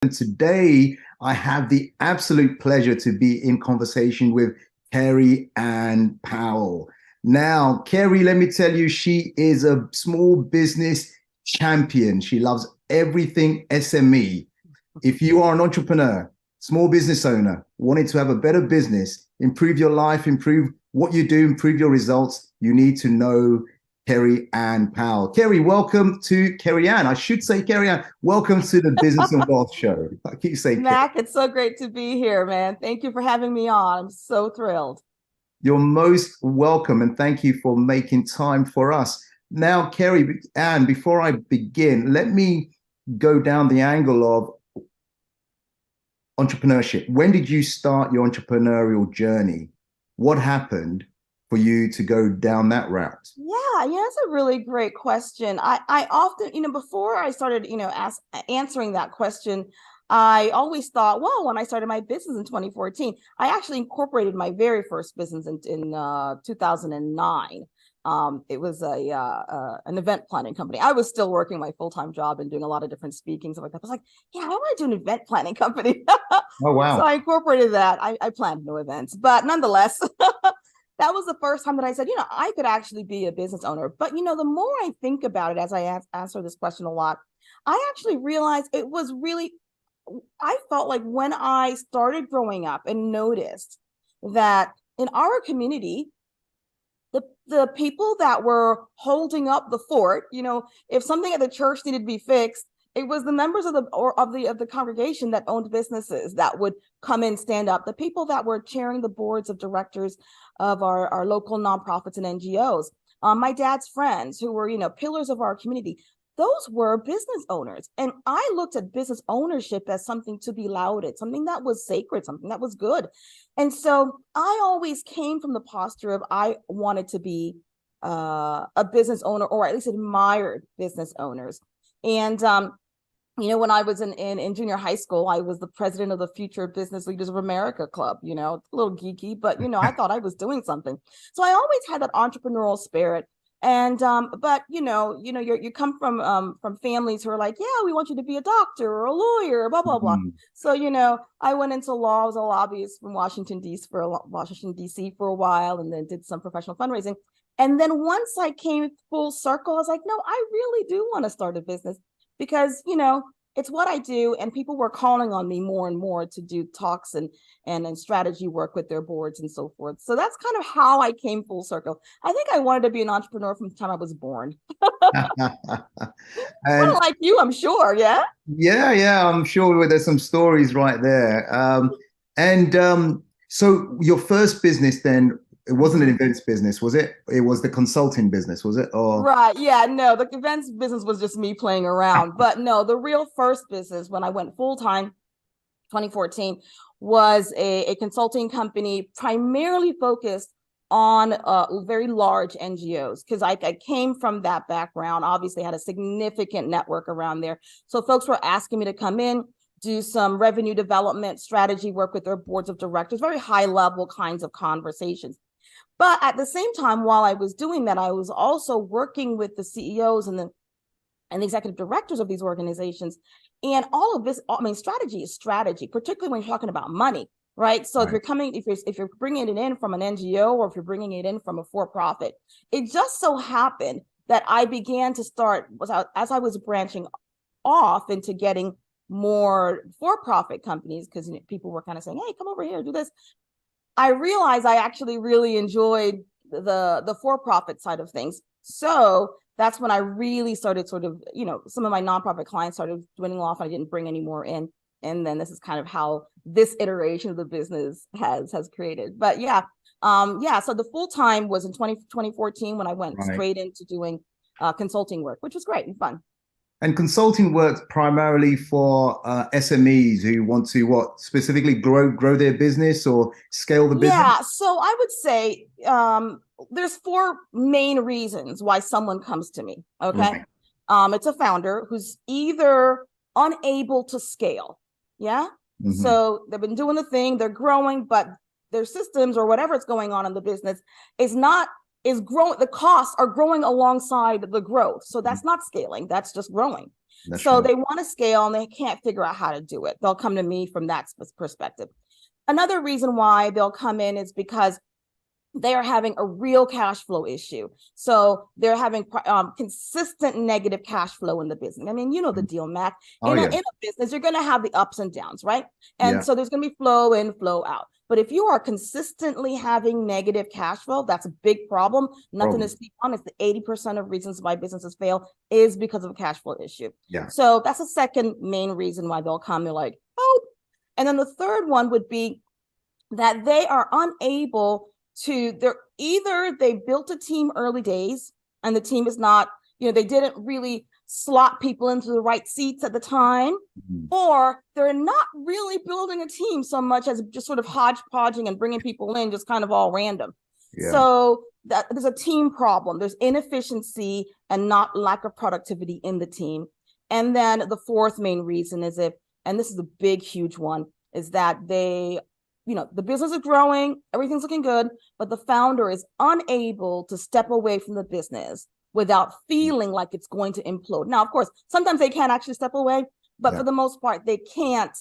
And today I have the absolute pleasure to be in conversation with Kerry-Ann Powell. Now, Kerry, let me tell you, she is a small business champion. She loves everything SME. If you are an entrepreneur, small business owner, wanting to have a better business, improve your life, improve what you do, improve your results, you need to know Kerry-Ann Powell. Kerry, welcome to Kerry-Ann. I should say Kerry-Ann, welcome to the Business and Wealth Show. I keep saying Kerry. Mac, it's so great to be here, man. Thank you for having me on. I'm so thrilled. You're most welcome, and thank you for making time for us. Now, Kerry-Ann, before I begin, let me go down the angle of entrepreneurship. When did you start your entrepreneurial journey? What happened for you to go down that route? Yeah, that's a really great question. I often, before I started, answering that question, I always thought, well, when I started my business in 2014, I actually incorporated my very first business in 2009. It was an event planning company. I was still working my full-time job and doing a lot of different speaking, stuff like that. I was like, yeah, I want to do an event planning company. Oh, So wow. I incorporated that. I planned no events, but nonetheless, that was the first time that I said, I could actually be a business owner. But, the more I think about it, as I answer this question a lot, I actually realized it was really, I felt like when I started growing up and noticed that in our community, the people that were holding up the fort, if something at the church needed to be fixed, it was the members of the congregation that owned businesses that would come in, stand up. The people that were chairing the boards of directors of our local nonprofits and NGOs. My dad's friends who were, pillars of our community, those were business owners. And I looked at business ownership as something to be lauded, something that was sacred, something that was good. And so I always came from the posture of I wanted to be a business owner, or at least admired business owners. And when I was in junior high school, I was the president of the Future Business Leaders of America Club, a little geeky, but, I thought I was doing something. So I always had that entrepreneurial spirit. And but you come from families who are like, yeah, we want you to be a doctor or a lawyer, blah blah blah. Mhm. So I went into law. I was a lobbyist from Washington D.C. for a while, and then did some professional fundraising. And then once I came full circle, I was like, no, I really do want to start a business because it's what I do, and people were calling on me more and more to do talks and strategy work with their boards and so forth. So that's kind of how I came full circle. I think I wanted to be an entrepreneur from the time I was born. Kind of And like you, I'm sure. Yeah. yeah, I'm sure there's some stories right there. And so your first business then, it wasn't an Mhm. events business, was it? It was the consulting business, was it? Or Right. Yeah. No, the events business was just me playing around. But no, the real first business when I went full time, 2014, was a consulting company primarily focused on very large NGOs because I came from that background, obviously had a significant network around there. So folks were asking me to come in, do some revenue development strategy work with their boards of directors, very high level kinds of conversations. But at the same time, while I was doing that, I was also working with the CEOs and the executive directors of these organizations. And all of this, I mean, strategy is strategy, particularly when you're talking about money, right? So right, if you're bringing it in from an NGO or if you're bringing it in from a for-profit, it just so happened that I began to start as I was branching off into getting more for-profit companies because people were kind of saying, "Hey, come over here, do this." I realized I actually really enjoyed the for-profit side of things. So that's when I really started sort of, some of my nonprofit clients started dwindling off. I didn't bring any more in. And then this is kind of how this iteration of the business has created. But so the full time was in 2014 when I went right. straight into doing consulting work, which was great and fun. And consulting works primarily for SMEs who want to what specifically grow their business or scale the business. Yeah, so I would say there's four main reasons why someone comes to me. Okay. Right. It's a founder who's either unable to scale. Yeah. Hmm. So they've been doing the thing, they're growing, but their systems or whatever is going on in the business is not is growing. The costs are growing alongside the growth. So that's not scaling, that's just growing. That's So right. they want to scale and they can't figure out how to do it. They'll come to me from that perspective. Another reason why they'll come in is because they are having a real cash flow issue. So they're having consistent negative cash flow in the business. I mean, you know the deal, Mac. Oh, yeah. In a business, you're going to have the ups and downs, right? And Yeah. so there's going to be flow in, flow out. But if you are consistently having negative cash flow, that's a big problem. Nothing to speak on. It's the 80% of reasons why businesses fail is because of a cash flow issue. Yeah. So that's the second main reason why they'll come. They're like, oh. And then the third one would be that they are unable to, they built a team early days and the team is not, they didn't really slot people into the right seats at the time, or they're not really building a team so much as just sort of hodgepodging and bringing people in just kind of all random. Yeah. So that there's a team problem. There's inefficiency and not lack of productivity in the team. And then the fourth main reason is and this is a big, huge one, is that the business is growing, everything's looking good, but the founder is unable to step away from the business without feeling like it's going to implode. Now, of course, sometimes they can't actually step away, but for the most part, they can't,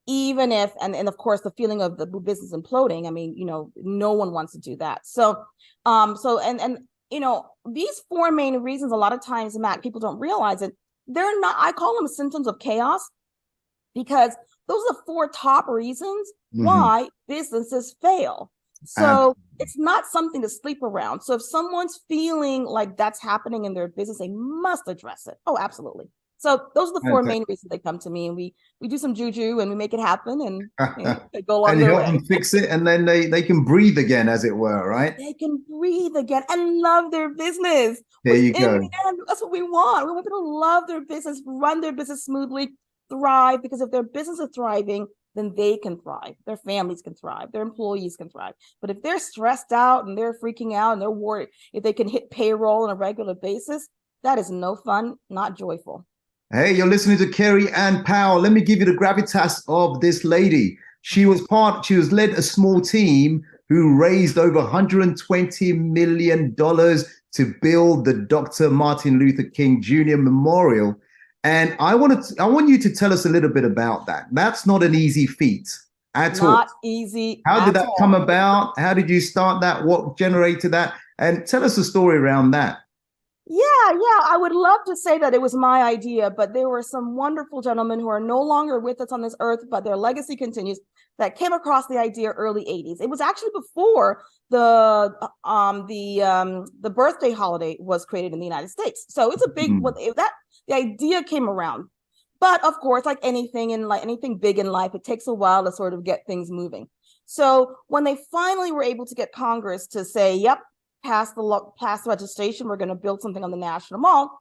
even if, and of course, the feeling of the business imploding, I mean, no one wants to do that. So, these four main reasons, a lot of times, Matt, people don't realize it. They're not, I call them symptoms of chaos, because those are the four top reasons why businesses fail. So it's not something to sleep around. So if someone's feeling like that's happening in their business, they must address it. Oh, absolutely. So those are the four main reasons they come to me, and we do some juju and we make it happen, and they go on their way. And help them fix it, and then they can breathe again, as it were, right? They can breathe again and love their business. There you go. In the end, that's what we want. We want people to love their business, run their business smoothly, thrive, because if their business is thriving, then they can thrive. Their families can thrive. Their employees can thrive. But if they're stressed out and they're freaking out and they're worried if they can hit payroll on a regular basis, that is no fun, not joyful. Hey, you're listening to Kerry-Ann Powell. Let me give you the gravitas of this lady. She was led a small team who raised over $120 million to build the Dr. Martin Luther King Jr. Memorial. And I want you to tell us a little bit about that. That's not an easy feat at all. Not easy. How did that come about? How did you start that? What generated that? And tell us a story around that. Yeah. I would love to say that it was my idea, but there were some wonderful gentlemen who are no longer with us on this earth, but their legacy continues, that came across the idea early 80s. It was actually before the birthday holiday was created in the United States. So it's a big the idea came around. But of course, like anything big in life, it takes a while to sort of get things moving. So when they finally were able to get Congress to say, yep, pass legislation, we're going to build something on the National Mall,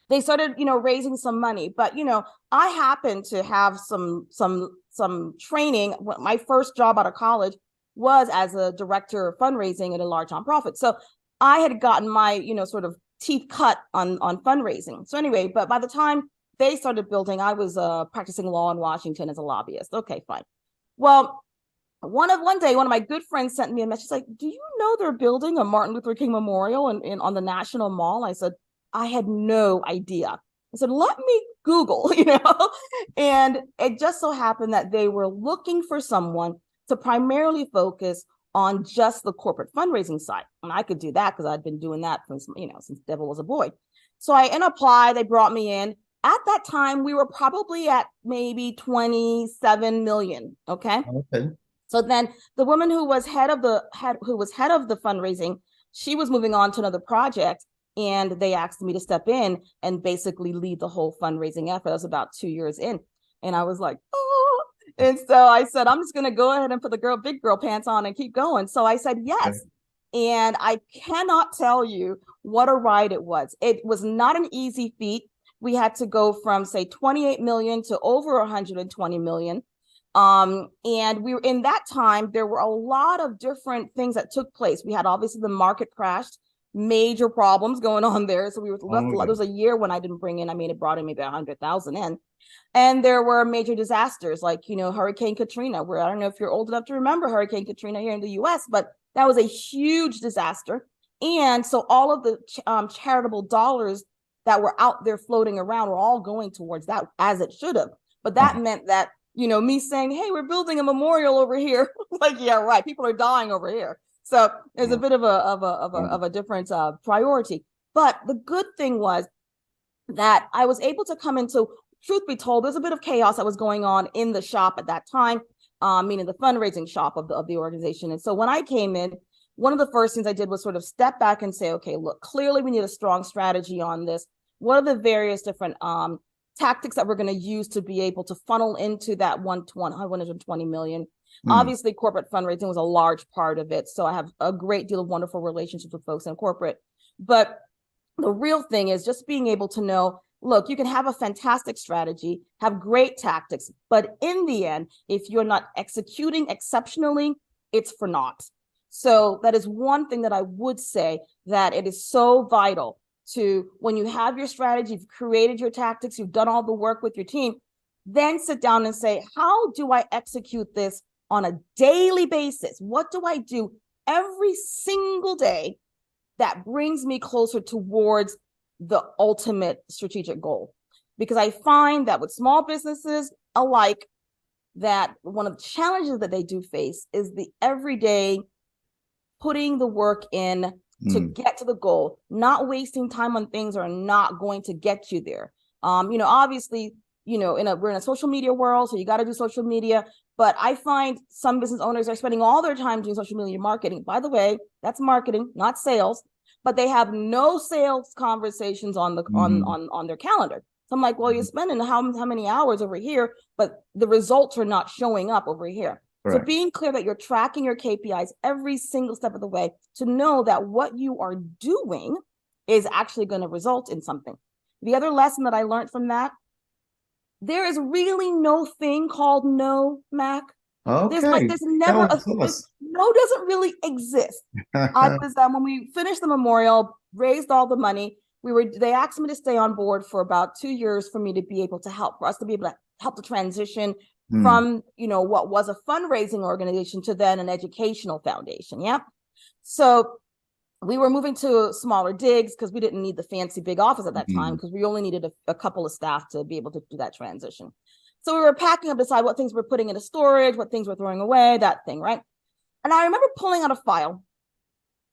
they started, raising some money. But, I happened to have some training. My first job out of college was as a director of fundraising at a large nonprofit. So I had gotten my, sort of teeth cut on fundraising. So anyway, but by the time they started building, I was practicing law in Washington as a lobbyist. Okay, fine. Well, one day, one of my good friends sent me a message like, do you know they're building a Martin Luther King Memorial on the National Mall? I said, I had no idea. I said, let me Google, and it just so happened that they were looking for someone to primarily focus on just the corporate fundraising side. And I could do that because I'd been doing that since Devil was a boy. So I applied, they brought me in. At that time, we were probably at maybe 27 million. Okay. So then the woman who was head of the fundraising, she was moving on to another project, and they asked me to step in and basically lead the whole fundraising effort. That was about 2 years in. And I was like, oh. And so I said, I'm just going to go ahead and put the big girl pants on and keep going. So I said, yes. Okay. And I cannot tell you what a ride it was. It was not an easy feat. We had to go from, say, 28 million to over 120 million. And we were in that time, there were a lot of different things that took place. We had obviously the market crashed, major problems going on there. So we were left, there was a year when I didn't bring in, it brought in maybe 100,000 in. And there were major disasters like, Hurricane Katrina, where I don't know if you're old enough to remember Hurricane Katrina here in the US, but that was a huge disaster. And so all of the charitable dollars that were out there floating around were all going towards that, as it should have. But that meant that, me saying, hey, we're building a memorial over here. Like, yeah, right. People are dying over here. So there's a bit of a different priority. But the good thing was that I was able to come into, truth be told, there's a bit of chaos that was going on in the shop at that time, meaning the fundraising shop of the organization. And so when I came in, one of the first things I did was sort of step back and say, okay, look, clearly we need a strong strategy on this. What are the various different tactics that we're going to use to be able to funnel into that 120 million? Obviously, corporate fundraising was a large part of it. So I have a great deal of wonderful relationships with folks in corporate. But the real thing is just being able to know, look, you can have a fantastic strategy, have great tactics, but in the end, if you're not executing exceptionally, it's for naught. So that is one thing that I would say, that it is so vital to, when you have your strategy, you've created your tactics, you've done all the work with your team, then sit down and say, how do I execute this on a daily basis? What do I do every single day that brings me closer towards the ultimate strategic goal? Because I find that with small businesses alike, that one of the challenges that they do face is the everyday putting the work in to get to the goal, not wasting time on things that are not going to get you there. Obviously, we're in a social media world, so you got to do social media. But I find some business owners are spending all their time doing social media marketing. By the way, that's marketing, not sales. But they have no sales conversations on the on their calendar. So I'm like, well, you're spending how many hours over here, but the results are not showing up over here. Correct. So being clear that you're tracking your KPIs every single step of the way to know that what you are doing is actually going to result in something. The other lesson that I learned from that, there is really no thing called no, Mac. Okay. There's never no doesn't really exist. I was when we finished the memorial, raised all the money. They asked me to stay on board for about 2 years for me to be able to help, for us to be able to help the transition from what was a fundraising organization to then an educational foundation. Yeah. So we were moving to smaller digs because we didn't need the fancy big office at that time, because we only needed a couple of staff to be able to do that transition. So we were packing up, decide what things we're putting into storage, what things we're throwing away, that thing, right? And I remember pulling out a file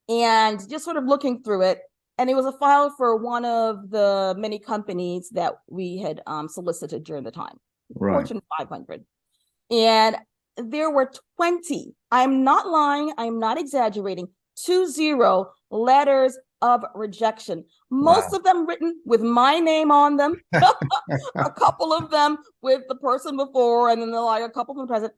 and just sort of looking through it. And it was a file for one of the many companies that we had solicited during the time, Fortune 500. And there were 20, I'm not lying, I'm not exaggerating, 20 letters of rejection. Most of them written with my name on them, a couple of them with the person before, and then a couple from the present,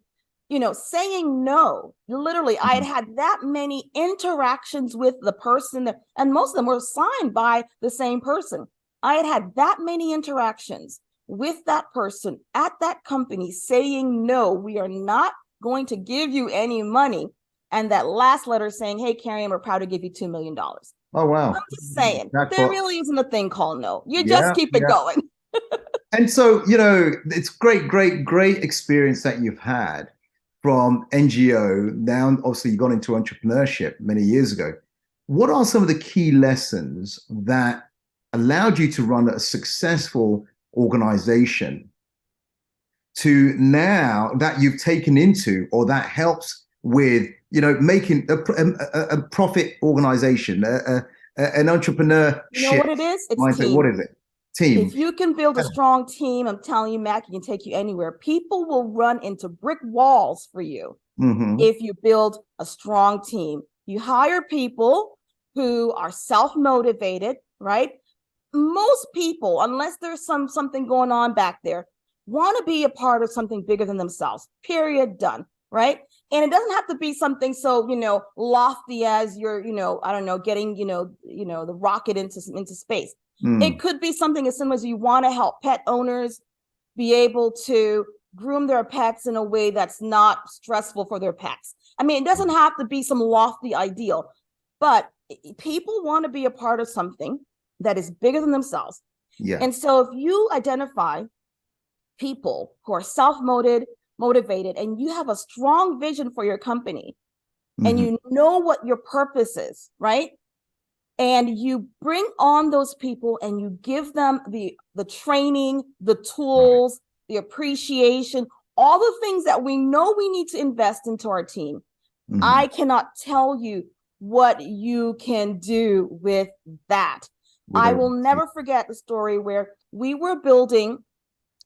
saying no. Literally, I had that many interactions with the person, and most of them were signed by the same person. I had that many interactions with that person at that company saying, no, we are not going to give you any money. And that last letter saying, hey, Kerry-Ann, we're proud to give you $2 million. Oh, wow. I'm just saying, there really isn't a thing called no. You just keep it going. And so, it's great experience that you've had from NGO. Now, obviously, you got into entrepreneurship many years ago. What are some of the key lessons that allowed you to run a successful organization to now that you've taken into, or that helps with, making a profit organization, an entrepreneurship? You know what it is? It's team. What is it? Team. If you can build a strong team, I'm telling you, Mac, it can take you anywhere. People will run into brick walls for you if you build a strong team. You hire people who are self-motivated, right? Most people, unless there's something going on back there, want to be a part of something bigger than themselves. Period. Done. Right. And it doesn't have to be something so, lofty as you're, getting, the rocket into space. It could be something as simple as you want to help pet owners be able to groom their pets in a way that's not stressful for their pets. I mean, it doesn't have to be some lofty ideal, but people want to be a part of something that is bigger than themselves. Yeah. And so if you identify people who are self-motivated, and you have a strong vision for your company, and you know what your purpose is, right? and you bring on those people and you give them the training, the tools, the appreciation, all the things that we know we need to invest into our team. I cannot tell you what you can do with that. I will never forget the story where we were building.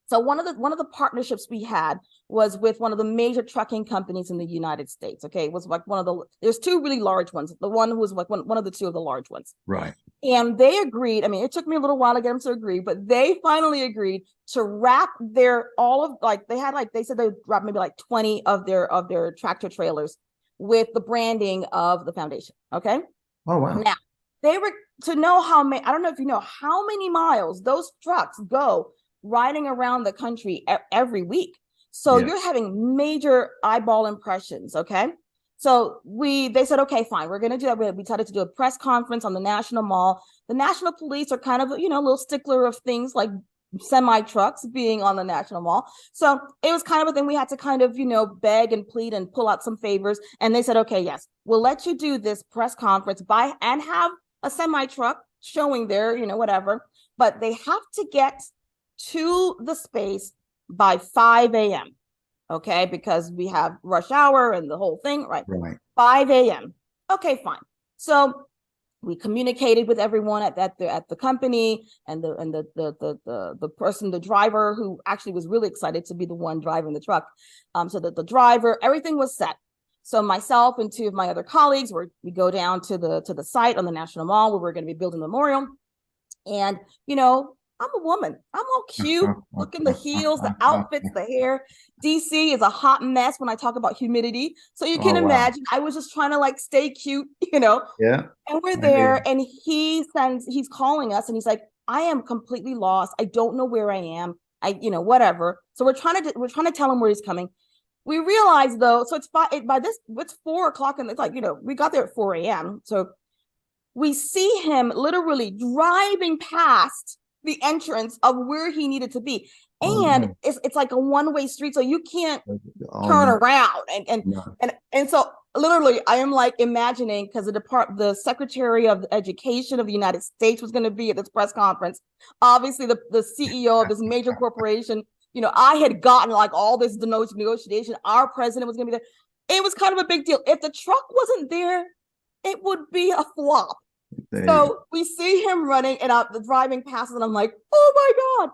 So one of the partnerships we had was with one of the major trucking companies in the United States. Okay, it was like there's two really large ones. The one who was like one of the two of the large ones. Right. And they agreed. I mean, it took me a little while to get them to agree, but they finally agreed to wrap they said they would wrap maybe like 20 of their tractor trailers with the branding of the foundation. Okay. Oh, wow. Now they were to know how many, I don't know if you know how many miles those trucks go riding around the country every week. So you're having major eyeball impressions. Okay. So they said, okay, fine, we're going to do that. We decided to do a press conference on the National Mall. The National Police are kind of, a little stickler of things like semi trucks being on the National Mall. So it was kind of a thing we had to kind of, beg and plead and pull out some favors. And they said, okay, yes, we'll let you do this press conference and have a semi truck showing there, whatever, but they have to get to the space by 5 a.m. Okay, because we have rush hour and the whole thing, right? 5 a.m. Okay, fine. So we communicated with everyone at the company and the person, the driver, who actually was really excited to be the one driving the truck. So that the driver, everything was set. So myself and two of my other colleagues we go down to the site on the National Mall where we're going to be building the memorial. And I'm a woman. I'm all cute. Look in the heels, the outfits, the hair. DC is a hot mess when I talk about humidity. So you can imagine, I was just trying to stay cute, Yeah. And we're there and he's calling us and he's like, I am completely lost. I don't know where I am. Whatever. So we're trying to tell him where he's coming. We realize though, so it's it's 4 o'clock and it's like, we got there at 4 a.m. So we see him literally driving past the entrance of where he needed to be. And it's like a one-way street, so you can't turn around. And so literally I am like imagining, because the Secretary of Education of the United States was going to be at this press conference. Obviously the CEO of this major corporation, I had gotten like all this negotiation. Our president was going to be there. It was kind of a big deal. If the truck wasn't there, it would be a flop. So we see him running and the driving passes, and I'm like, oh my God.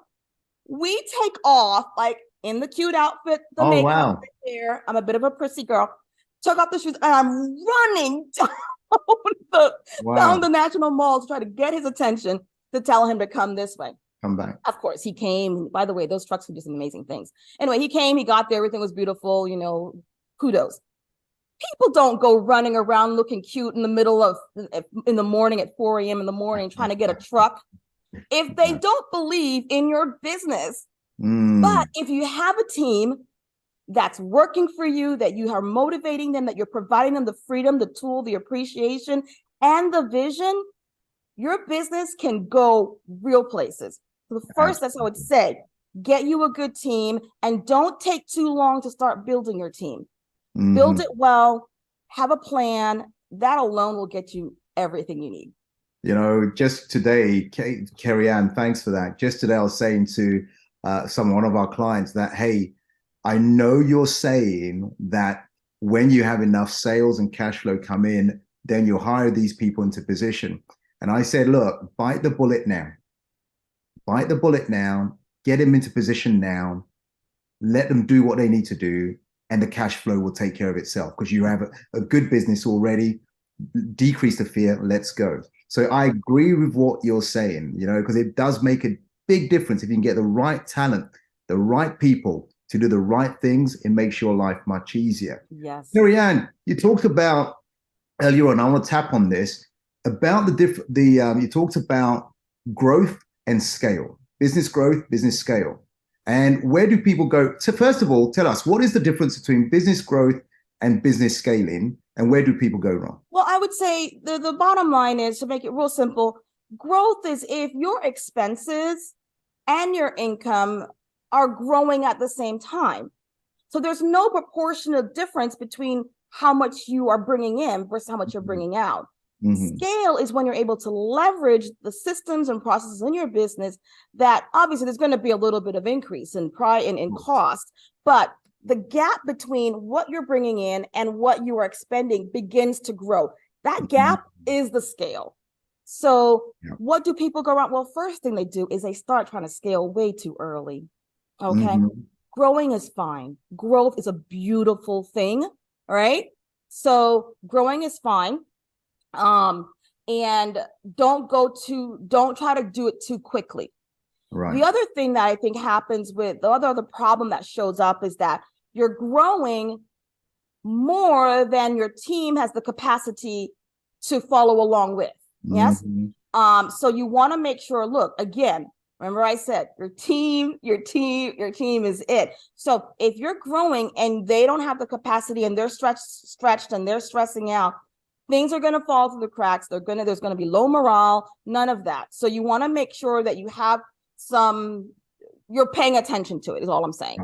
We take off like in the cute outfit, the makeup, the hair. I'm a bit of a prissy girl. Took off the shoes and I'm running down the National Mall to try to get his attention, to tell him to come this way. Come back. Of course, he came. By the way, those trucks were just amazing things. Anyway, he came, he got there, everything was beautiful, kudos. People don't go running around looking cute in the morning at 4 a.m. in the morning trying to get a truck if they don't believe in your business. But if you have a team that's working for you, that you are motivating them, that you're providing them the freedom, the tool, the appreciation, and the vision, your business can go real places. So the first, that's what I would say, get you a good team and don't take too long to start building your team. Build it well, have a plan. That alone will get you everything you need. Just today, Kerry-Ann, thanks for that. Just today, I was saying to one of our clients that, hey, I know you're saying that when you have enough sales and cash flow come in, then you'll hire these people into position. And I said, look, bite the bullet now. Bite the bullet now, get them into position now, let them do what they need to do, and the cash flow will take care of itself because you have a good business already. Decrease the fear, let's go. So I agree with what you're saying, because it does make a big difference if you can get the right talent, the right people to do the right things. It makes your life much easier. Yes. Kerry-Ann, you talked about earlier on, I want to tap on this, about you talked about growth and scale, business growth, business scale. And where do people go? So first of all, tell us, what is the difference between business growth and business scaling, and where do people go wrong? Well, I would say the bottom line is, to make it real simple, growth is if your expenses and your income are growing at the same time. So there's no proportional difference between how much you are bringing in versus how much you're bringing out. Scale is when you're able to leverage the systems and processes in your business that obviously there's going to be a little bit of increase in price and in cost, but the gap between what you're bringing in and what you are expending begins to grow. That gap is the scale. So what do people go around? Well, first thing they do is they start trying to scale way too early. Okay. Growing is fine. Growth is a beautiful thing. All right. So growing is fine. And don't try to do it too quickly. Right. The other thing that I think happens with the other problem that shows up is that you're growing more than your team has the capacity to follow along with. Yes. So you want to make sure, look, again, remember I said your team is it. So if you're growing and they don't have the capacity and they're stretched and they're stressing out, things are going to fall through the cracks. There's going to be low morale, none of that. So you want to make sure that you have you're paying attention to it is all I'm saying.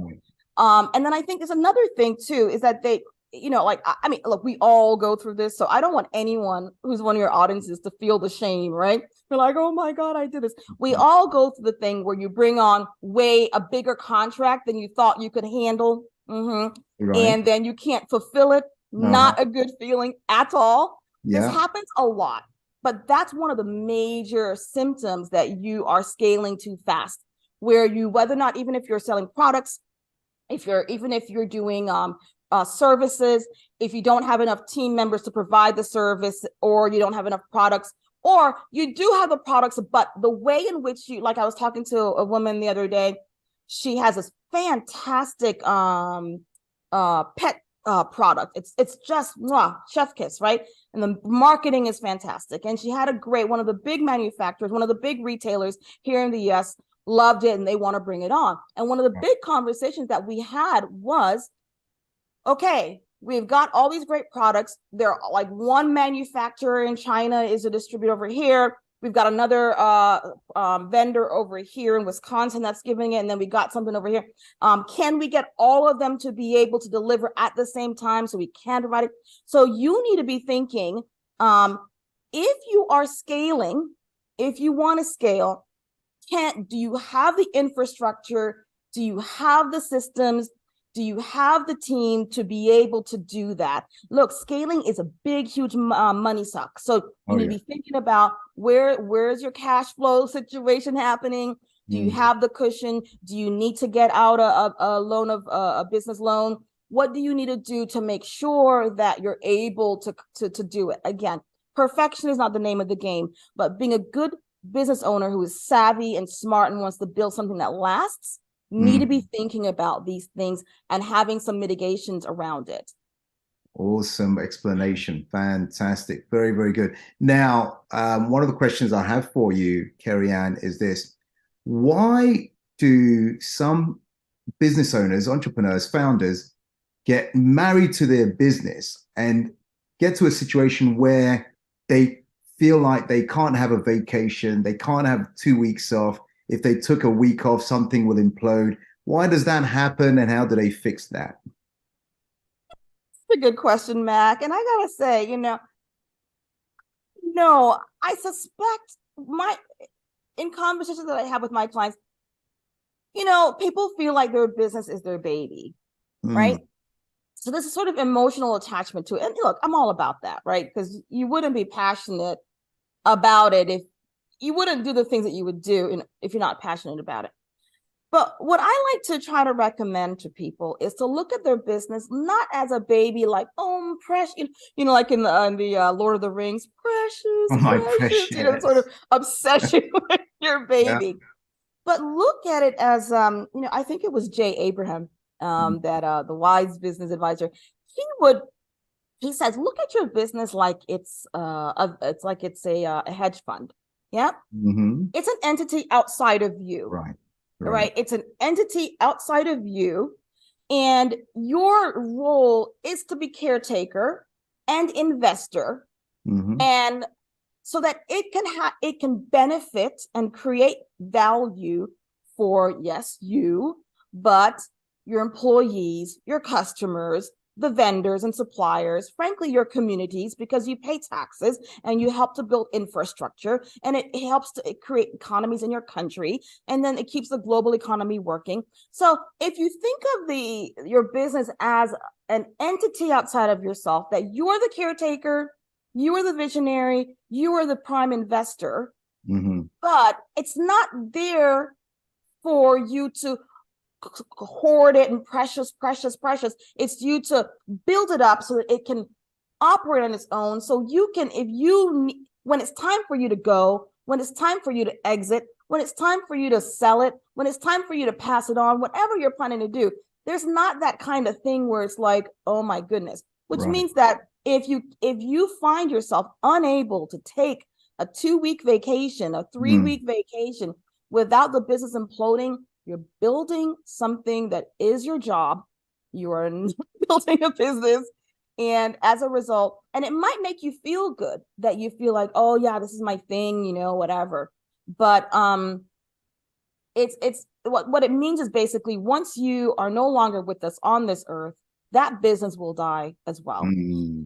And then I think there's another thing too, is that they, I mean, look, we all go through this. So I don't want anyone who's one of your audiences to feel the shame, right? You're like, oh my God, I did this. We all go through the thing where you bring on a bigger contract than you thought you could handle. Right. And then you can't fulfill it. Not a good feeling at all. This happens a lot, but that's one of the major symptoms that you are scaling too fast, where whether or not, even if you're selling products, even if you're doing services, if you don't have enough team members to provide the service, or you don't have enough products, or you do have the products, but the way in which like I was talking to a woman the other day, she has this fantastic pet product. It's just chef kiss, right? And the marketing is fantastic. And she had one of the big manufacturers, one of the big retailers here in the US loved it and they want to bring it on. And one of the big conversations that we had was, okay, we've got all these great products. They're like one manufacturer in China is a distributor over here. We've got another vendor over here in Wisconsin that's giving it. And then we got something over here. Can we get all of them to be able to deliver at the same time so we can provide it? So you need to be thinking, if you are scaling, if you want to scale, do you have the infrastructure? Do you have the systems? Do you have the team to be able to do that? Look, scaling is a big, huge money suck. So you need to be thinking about where's your cash flow situation happening? Do you have the cushion? Do you need to get out a loan of a business loan? What do you need to do to make sure that you're able to do it? Again, perfection is not the name of the game, but being a good business owner who is savvy and smart and wants to build something that lasts, need to be thinking about these things and having some mitigations around it. Awesome explanation. Fantastic. Very, very good. Now, one of the questions I have for you, Kerry-Ann, is this. Why do some business owners, entrepreneurs, founders get married to their business and get to a situation where they feel like they can't have a vacation, they can't have 2 weeks off? If they took a week off, something will implode. Why does that happen, and how do they fix that? It's a good question, Mac. And I gotta say, no, I suspect in conversations that I have with my clients, people feel like their business is their baby, right? So there's a sort of emotional attachment to it. And look, I'm all about that, right? Because you wouldn't be passionate about it if you wouldn't do the things that you would do if you're not passionate about it. But what I like to try to recommend to people is to look at their business not as a baby, like, oh, precious, like in the Lord of the Rings, precious, sort of obsession with your baby. But look at it as, I think it was Jay Abraham, that the wise business advisor, he says, look at your business like it's a hedge fund. Yeah. It's an entity outside of you. Right. It's an entity outside of you. And your role is to be caretaker and investor. And so that it can benefit and create value for, yes, you, but your employees, your customers, the vendors and suppliers, frankly, your communities, because you pay taxes and you help to build infrastructure, and it helps to create economies in your country, and then it keeps the global economy working. So if you think of your business as an entity outside of yourself, that you're the caretaker, you are the visionary, you are the prime investor, but it's not there for you to hoard it and precious. It's you to build it up so that it can operate on its own. So you can, when it's time for you to go, when it's time for you to exit, when it's time for you to sell it, when it's time for you to pass it on, whatever you're planning to do, there's not that kind of thing where it's like, oh my goodness, which means that if you find yourself unable to take a 2-week vacation, a 3-week vacation without the business imploding, you're building something that is your job. You are building a business. And as a result, and it might make you feel good that you feel like, oh yeah, this is my thing, whatever. But it's what it means is basically, once you are no longer with us on this earth, that business will die as well.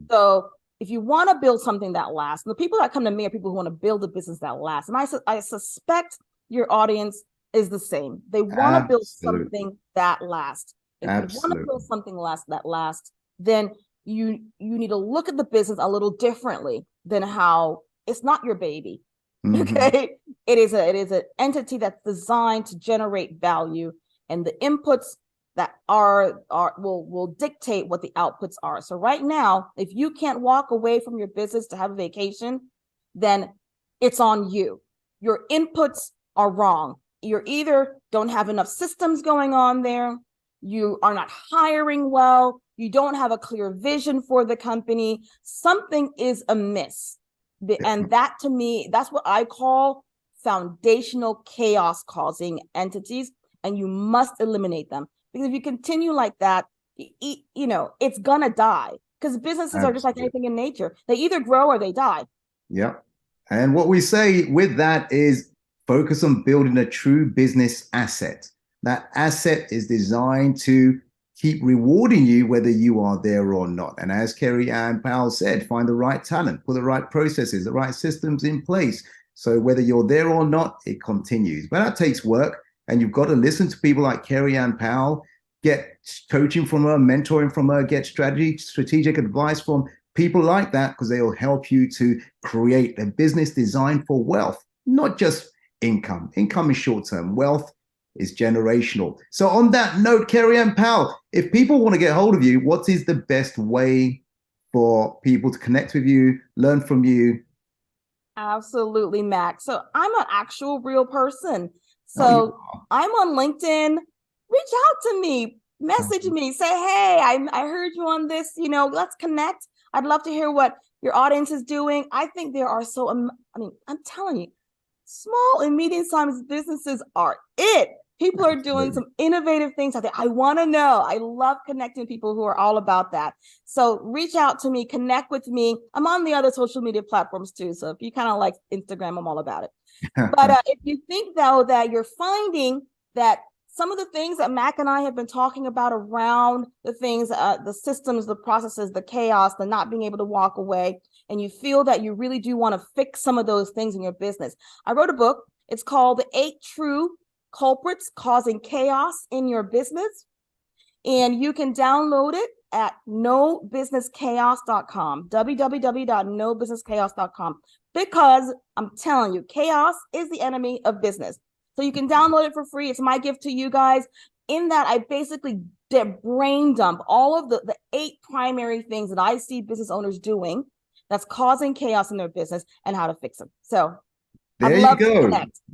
So if you want to build something that lasts, and the people that come to me are people who want to build a business that lasts. And I suspect your audience is the same. They want to build something that lasts. If you want to build something that lasts, then you need to look at the business a little differently than how it's not your baby. Okay. It is an entity that's designed to generate value, and the inputs that will dictate what the outputs are. So right now, if you can't walk away from your business to have a vacation, then it's on you. Your inputs are wrong. You're either don't have enough systems going on there, you are not hiring well, you don't have a clear vision for the company, something is amiss. And that, to me, that's what I call foundational chaos causing entities, and you must eliminate them. Because if you continue like that, it's gonna die, because businesses are just like anything in nature. They either grow or they die. Yeah. And what we say with that is focus on building a true business asset. That asset is designed to keep rewarding you whether you are there or not. And as Kerry-Ann Powell said, find the right talent, put the right processes, the right systems in place. So whether you're there or not, it continues. But that takes work. And you've got to listen to people like Kerry-Ann Powell, get coaching from her, mentoring from her, get strategic advice from people like that, because they will help you to create a business designed for wealth, not just income. Income is short-term. Wealth is generational. So on that note, Kerry-Ann Powell, if people want to get hold of you, what is the best way for people to connect with you, learn from you? Absolutely, Max. So I'm an actual real person. So I'm on LinkedIn. Reach out to me, message me, say, hey, I heard you on this, let's connect. I'd love to hear what your audience is doing. I think there are I'm telling you, small and medium-sized businesses are it. People are doing some innovative things out there. I want to know. I love connecting with people who are all about that. So reach out to me, connect with me. I'm on the other social media platforms too. So if you kind of like Instagram, I'm all about it. But if you think, though, that you're finding that some of the things that Mac and I have been talking about around the things, the systems, the processes, the chaos, the not being able to walk away, and you feel that you really do want to fix some of those things in your business, I wrote a book. It's called The 8 True Culprits Causing Chaos in Your Business. And you can download it at nobusinesschaos.com, www.nobusinesschaos.com, because I'm telling you, chaos is the enemy of business. So you can download it for free. It's my gift to you guys. In that, I basically brain dump all of the 8 primary things that I see business owners doing that's causing chaos in their business and how to fix them. So there you go.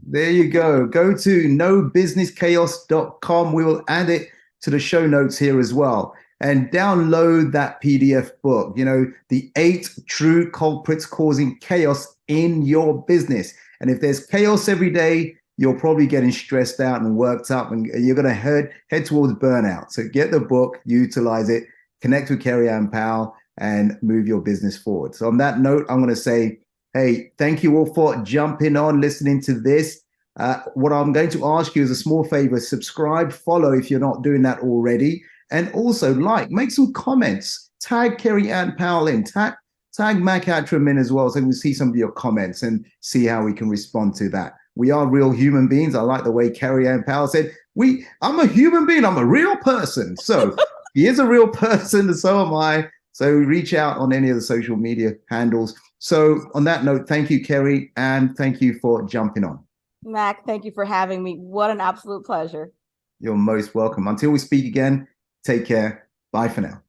There you go. Go to nobusinesschaos.com. We will add it to the show notes here as well. And download that PDF book, the 8 true culprits causing chaos in your business. And if there's chaos every day, you're probably getting stressed out and worked up, and you're going to head towards burnout. So get the book, utilize it, connect with Kerry-Ann Powell, and move your business forward. So on that note, I'm going to say, hey, thank you all for jumping on, listening to this. What I'm going to ask you is a small favor: subscribe, follow if you're not doing that already. And also make some comments, tag Kerry-Ann Powell in, tag Mac Attram in as well, so we see some of your comments and see how we can respond to that. We are real human beings. I like the way Kerry-Ann Powell said, I'm a human being, I'm a real person. So he is a real person, and so am I. So reach out on any of the social media handles. So on that note, thank you, Kerry, and thank you for jumping on. Mac, thank you for having me. What an absolute pleasure. You're most welcome. Until we speak again, take care. Bye for now.